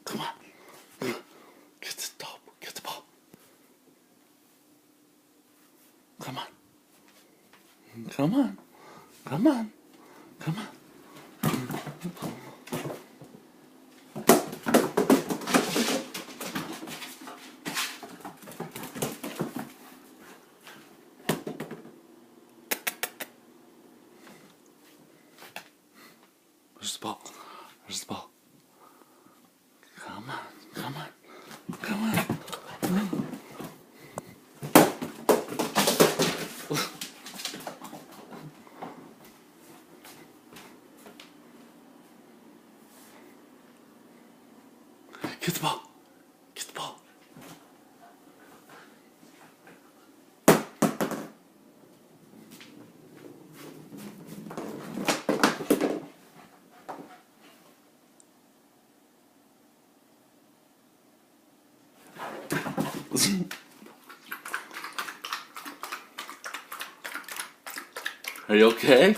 Come on. Get the dog. Get the ball. Come on. Come on. Come on. Come on. Where's the ball? Where's the ball? Come on. Come on. Come on. Get the ball. Get the ball. Are you okay?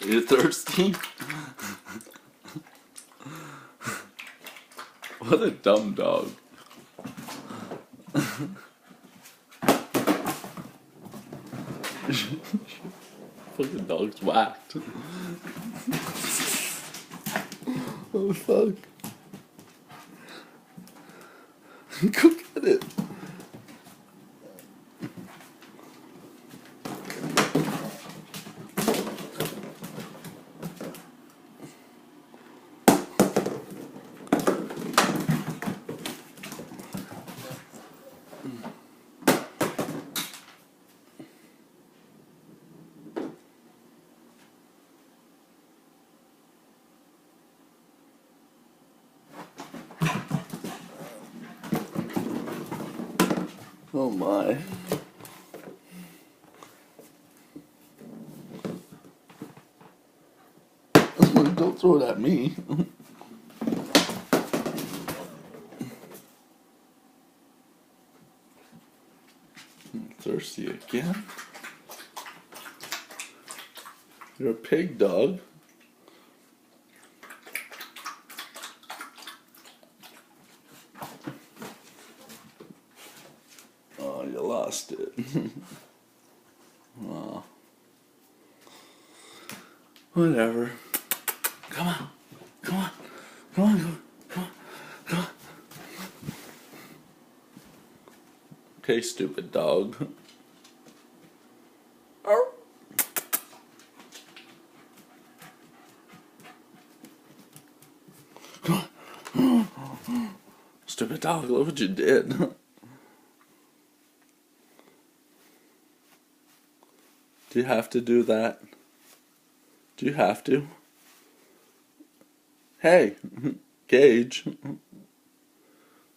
Are you thirsty? What a dumb dog. Fucking dog's whacked. Oh fuck. Go get it. Oh my. Don't throw it at me. Thirsty again? You're a pig dog. Oh, you lost it. Oh. Whatever. Come on. Come on. Come on. Come on. Come on. Come on. Okay, stupid dog. Arr. Come on. Stupid dog, look what you did. Do you have to do that? Do you have to? Hey, Gage.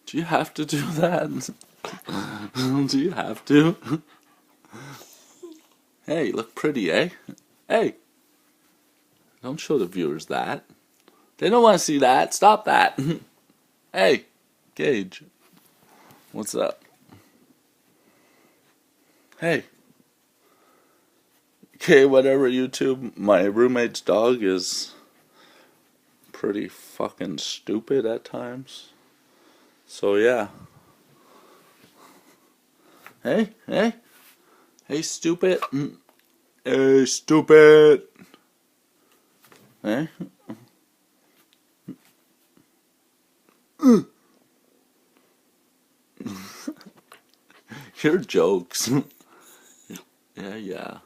Do you have to do that? Do you have to? Hey, you look pretty, eh? Hey. Don't show the viewers that. They don't want to see that. Stop that. Hey, Gage. What's up? Hey. Okay, whatever, YouTube. My roommate's dog is pretty fucking stupid at times. So, yeah. Hey, hey. Hey, stupid. Hey, stupid. Hey. Your jokes. Yeah.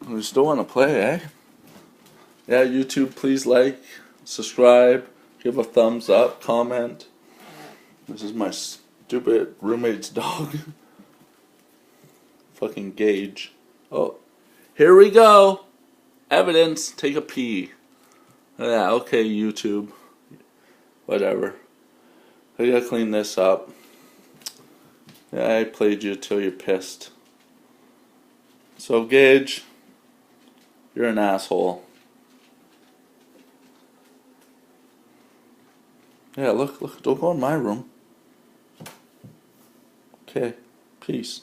We still want to play, eh? Yeah, YouTube, please like, subscribe, give a thumbs up, comment. This is my stupid roommate's dog. Fucking Gage. Oh, here we go. Evidence, take a pee. Yeah, okay, YouTube. Whatever. I gotta clean this up. Yeah, I played you till you're pissed. So, Gage, you're an asshole. Yeah, look, don't go in my room. Okay, peace.